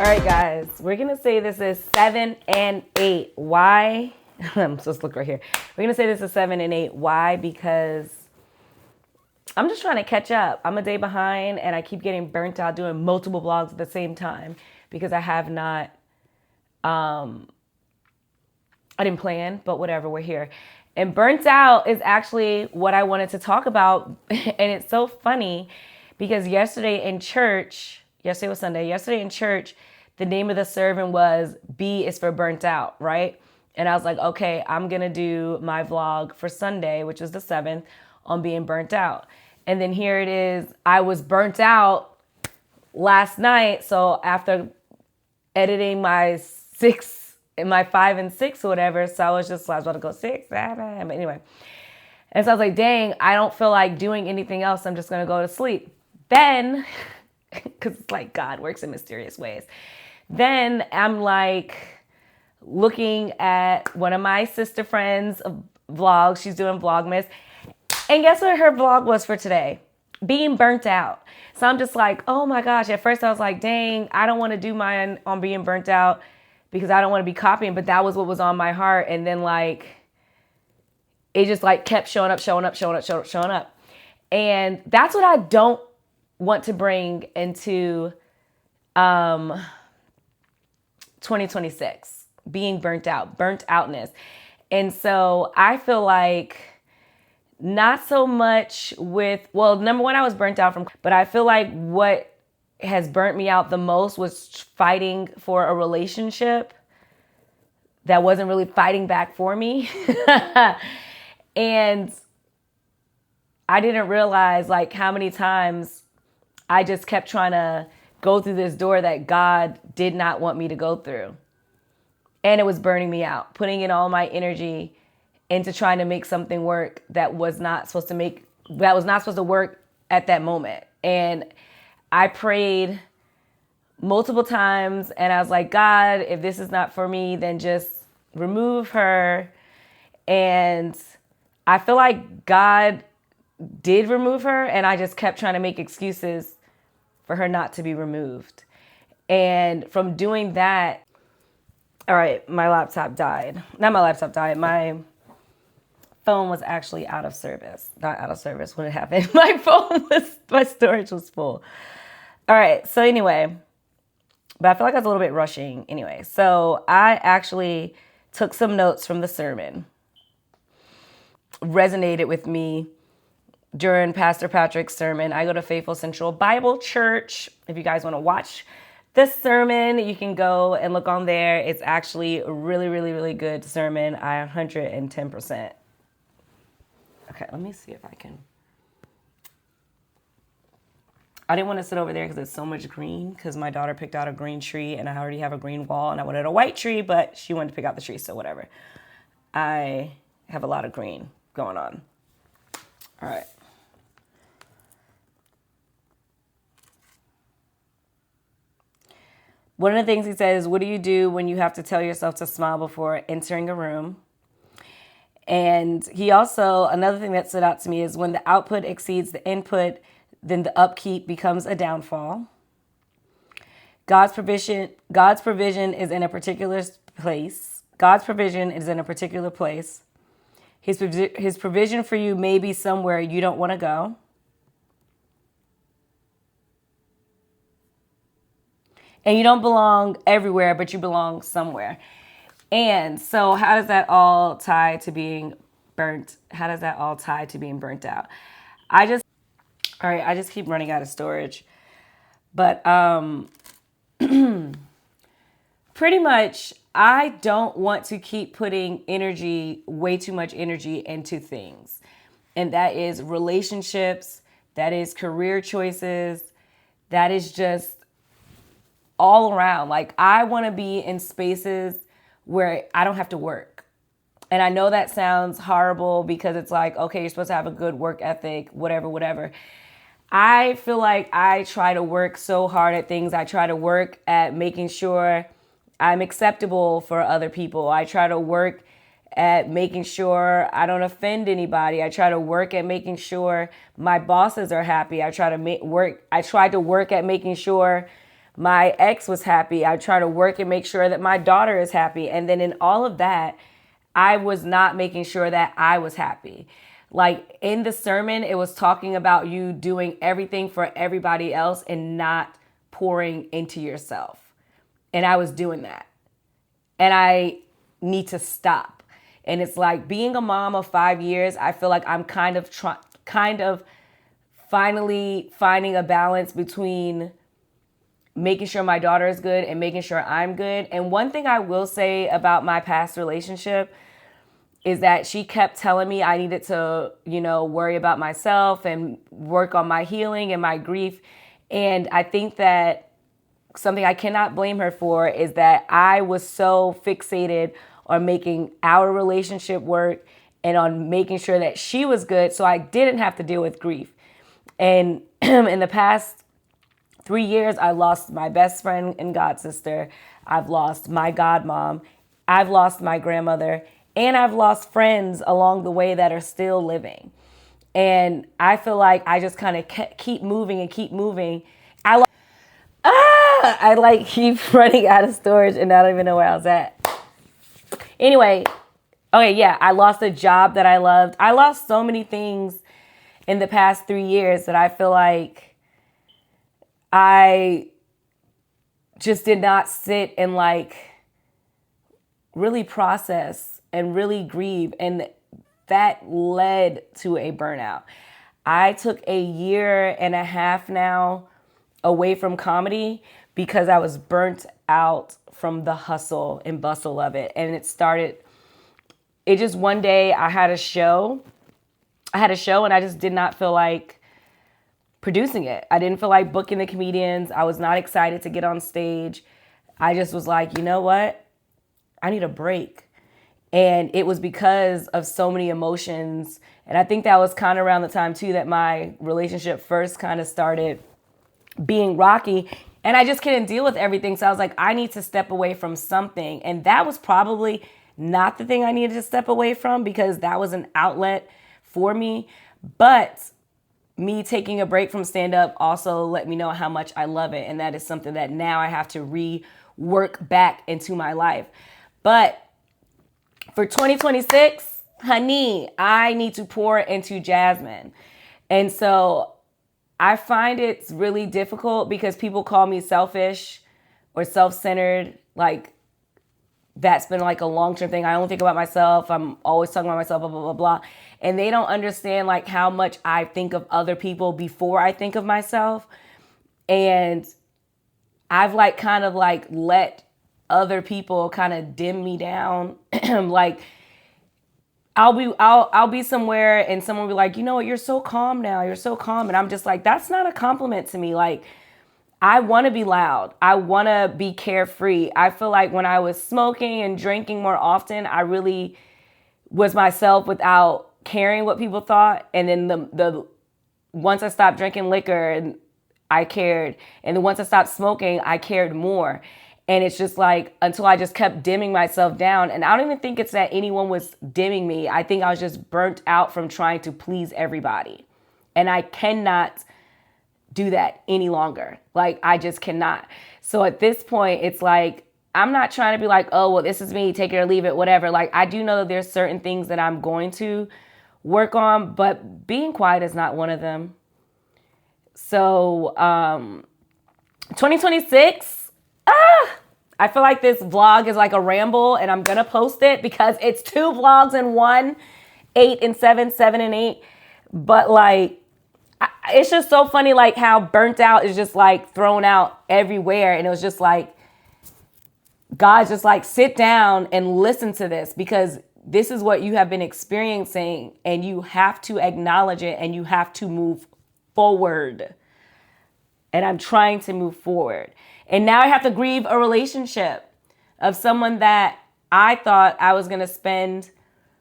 All right, guys, we're going to say this is 7 and 8. Why? I'm supposed to look right here. We're going to say this is 7 and 8. Why? Because I'm just trying to catch up. I'm a day behind and I keep getting burnt out doing multiple vlogs at the same time because I have not, I didn't plan, but whatever, we're here. And burnt out is actually what I wanted to talk about. And it's so funny because yesterday was Sunday, yesterday in church, the name of the sermon was B is for burnt out, right? And I was like, okay, I'm going to do my vlog for Sunday, which is the 7th, on being burnt out. And then here it is. I was burnt out last night. So after editing my 5 and 6 or whatever, so I was about to go 6, but anyway. And so I was like, dang, I don't feel like doing anything else. I'm just going to go to sleep. Then, because it's like God works in mysterious ways. Then I'm like looking at one of my sister friends' vlogs. She's doing Vlogmas. And guess what her vlog was for today? Being burnt out. So I'm just like, oh my gosh. At first I was like, dang, I don't want to do mine on being burnt out because I don't want to be copying. But that was what was on my heart. And then like, it just like kept showing up. And that's what I don't want to bring into 2026, being burnt outness. And so I feel like not so much number one, I was burnt out but I feel like what has burnt me out the most was fighting for a relationship that wasn't really fighting back for me. And I didn't realize like how many times I just kept trying to go through this door that God did not want me to go through. And it was burning me out, putting in all my energy into trying to make something work that was not supposed to work at that moment. And I prayed multiple times and I was like, God, if this is not for me, then just remove her. And I feel like God did remove her, and I just kept trying to make excuses for her not to be removed. And from doing that, all right, my laptop died. Not my laptop died. My phone was actually out of service. Not out of service. What had happened? My storage was full. All right. So anyway, but I feel like I was a little bit rushing anyway. So I actually took some notes from the sermon. Resonated with me during Pastor Patrick's sermon. I go to Faithful Central Bible Church. If you guys want to watch this sermon, you can go and look on there. It's actually a really, really, really good sermon. I 110%. Okay, let me see if I can. I didn't want to sit over there because it's so much green, because my daughter picked out a green tree and I already have a green wall and I wanted a white tree, but she wanted to pick out the tree, so whatever. I have a lot of green going on. All right. One of the things he says, what do you do when you have to tell yourself to smile before entering a room? And he also, another thing that stood out to me is when the output exceeds the input, then the upkeep becomes a downfall. God's provision is in a particular place. God's provision is in a particular place. His provision for you may be somewhere you don't want to go. And you don't belong everywhere, but you belong somewhere. And so how does that all tie to being burnt? How does that all tie to being burnt out? I just keep running out of storage. But pretty much, I don't want to keep putting way too much energy into things. And that is relationships, that is career choices, that is just all around. Like, I want to be in spaces where I don't have to work. And I know that sounds horrible because it's like, okay, you're supposed to have a good work ethic, whatever. I feel like I try to work so hard at things. I try to work at making sure I'm acceptable for other people. I try to work at making sure I don't offend anybody. I try to work at making sure my bosses are happy. I try to work at making sure my ex was happy. I try to work and make sure that my daughter is happy. And then in all of that, I was not making sure that I was happy. Like in the sermon, it was talking about you doing everything for everybody else and not pouring into yourself. And I was doing that. And I need to stop. And it's like being a mom of 5 years, I feel like I'm kind of finally finding a balance between making sure my daughter is good and making sure I'm good. And one thing I will say about my past relationship is that she kept telling me I needed to, worry about myself and work on my healing and my grief. And I think that something I cannot blame her for is that I was so fixated on making our relationship work and on making sure that she was good so I didn't have to deal with grief. And in the past 3 years, I lost my best friend and god sister. I've lost my godmom. I've lost my grandmother. And I've lost friends along the way that are still living. And I feel like I just kind of keep moving and keep moving. I keep running out of storage and I don't even know where I was at. Anyway, okay, yeah, I lost a job that I loved. I lost so many things in the past 3 years that I feel like I just did not sit and really process and really grieve. And that led to a burnout. I took a year and a half now away from comedy because I was burnt out from the hustle and bustle of it. And it just one day I had a show and I just did not feel like producing it. I didn't feel like booking the comedians. I was not excited to get on stage. I just was like, you know what? I need a break. And it was because of so many emotions. And I think that was kind of around the time too that my relationship first kind of started being rocky. And I just couldn't deal with everything. So I was like, I need to step away from something. And that was probably not the thing I needed to step away from because that was an outlet for me. But me taking a break from stand-up also let me know how much I love it. And that is something that now I have to rework back into my life. But for 2026, honey, I need to pour into Jasmine. And so I find it's really difficult because people call me selfish or self-centered. Like that's been like a long-term thing. I only think about myself. I'm always talking about myself, blah, blah, blah, blah. And they don't understand like how much I think of other people before I think of myself. And I've kind of let other people kind of dim me down. Like I'll be somewhere and someone will be like, you know what, you're so calm now. You're so calm. And I'm just like, that's not a compliment to me. Like, I want to be loud. I want to be carefree. I feel like when I was smoking and drinking more often, I really was myself without caring what people thought. And then the once I stopped drinking liquor and I cared. And then once I stopped smoking, I cared more. And it's just like until I just kept dimming myself down. And I don't even think it's that anyone was dimming me. I think I was just burnt out from trying to please everybody. And I cannot do that any longer. Like, I just cannot. So at this point, it's like, I'm not trying to be like, oh, well, this is me, take it or leave it, whatever. Like, I do know that there's certain things that I'm going to work on, but being quiet is not one of them. So 2026, I feel like this vlog is like a ramble and I'm going to post it because it's 2 vlogs in one, 8 and 7, 7 and 8. But like, it's just so funny, like how burnt out is just like thrown out everywhere. And it was just like, God, just like sit down and listen to this because this is what you have been experiencing and you have to acknowledge it and you have to move forward. And I'm trying to move forward. And now I have to grieve a relationship of someone that I thought I was going to spend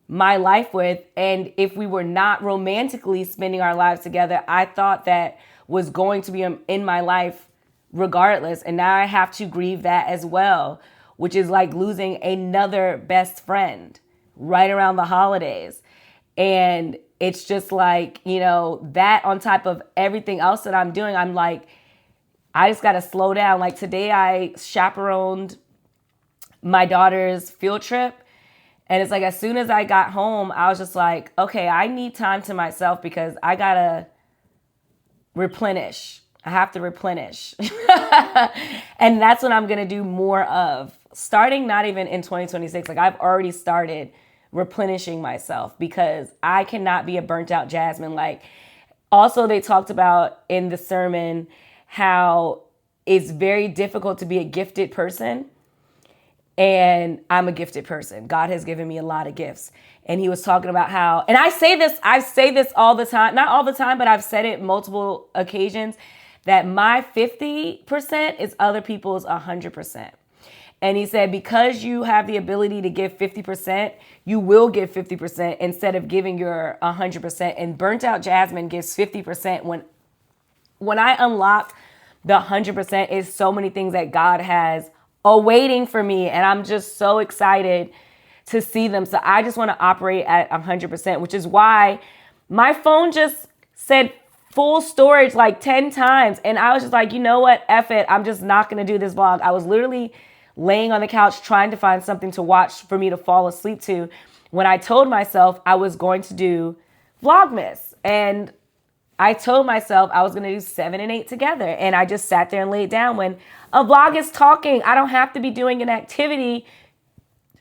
my life with. And if we were not romantically spending our lives together, I thought that was going to be in my life regardless. And now I have to grieve that as well, which is like losing another best friend right around the holidays. And it's just like, that on top of everything else that I'm doing, I'm like, I just got to slow down. Like today I chaperoned my daughter's field trip. And it's like, as soon as I got home, I was just like, okay, I need time to myself because I got to replenish. I have to replenish. And that's what I'm going to do more of. Starting not even in 2026. Like I've already started replenishing myself because I cannot be a burnt out Jasmine. Like also they talked about in the sermon how it's very difficult to be a gifted person. And I'm a gifted person. God has given me a lot of gifts. And he was talking about how, and I say this all the time, not all the time, but I've said it multiple occasions, that my 50% is other people's 100%. And he said, because you have the ability to give 50%, you will give 50% instead of giving your 100%. And burnt out Jasmine gives 50% when I unlock the 100%, is so many things that God has awaiting for me. And I'm just so excited to see them. So I just want to operate at 100%, which is why my phone just said full storage like 10 times. And I was just like, you know what? F it. I'm just not going to do this vlog. I was literally laying on the couch trying to find something to watch for me to fall asleep to when I told myself I was going to do Vlogmas. And I told myself I was going to do 7 and 8 together. And I just sat there and laid down. When a vlog is talking, I don't have to be doing an activity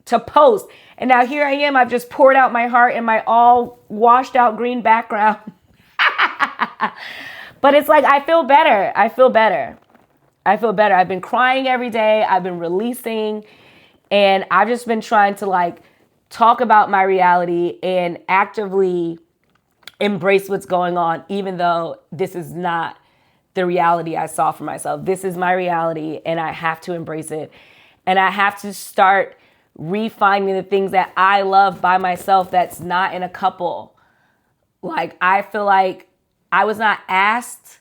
to post. And now here I am. I've just poured out my heart in my all washed out green background. But it's like, I feel better. I feel better. I've been crying every day. I've been releasing. And I've just been trying to like talk about my reality and actively embrace what's going on, even though this is not the reality I saw for myself. This is my reality and I have to embrace it. And I have to start refining the things that I love by myself that's not in a couple. Like, I feel like I was not asked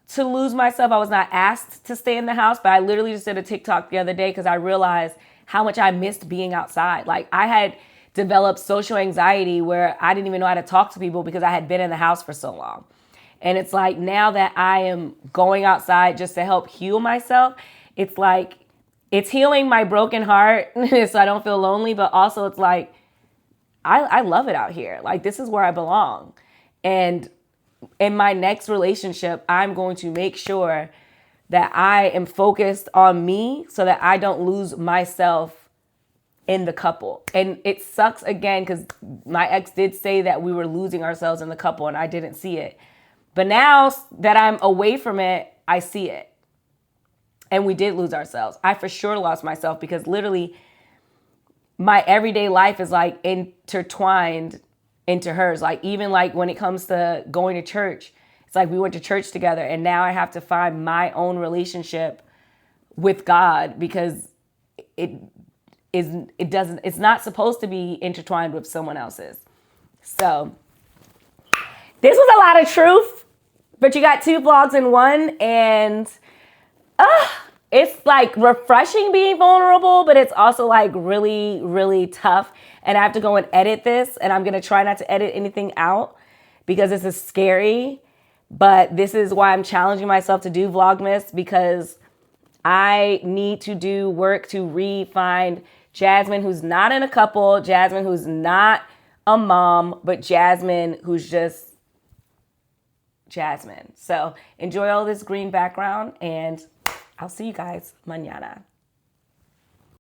to lose myself. I was not asked to stay in the house, but I literally just did a TikTok the other day because I realized how much I missed being outside. Like I had developed social anxiety where I didn't even know how to talk to people because I had been in the house for so long. And it's like now that I am going outside just to help heal myself, it's like it's healing my broken heart so I don't feel lonely. But also it's like I love it out here. Like this is where I belong. And in my next relationship, I'm going to make sure that I am focused on me so that I don't lose myself in the couple. And it sucks again because my ex did say that we were losing ourselves in the couple and I didn't see it. But now that I'm away from it, I see it. And we did lose ourselves. I for sure lost myself because literally my everyday life is like intertwined into hers. Like even like when it comes to going to church, it's like we went to church together and now I have to find my own relationship with God because it's not supposed to be intertwined with someone else's. So this was a lot of truth, but you got 2 vlogs in one, and it's like refreshing being vulnerable, but it's also like really, really tough. And I have to go and edit this, and I'm going to try not to edit anything out because this is scary. But this is why I'm challenging myself to do Vlogmas, because I need to do work to re-find Jasmine who's not in a couple, Jasmine who's not a mom, but Jasmine who's just Jasmine. So enjoy all this green background, and I'll see you guys mañana.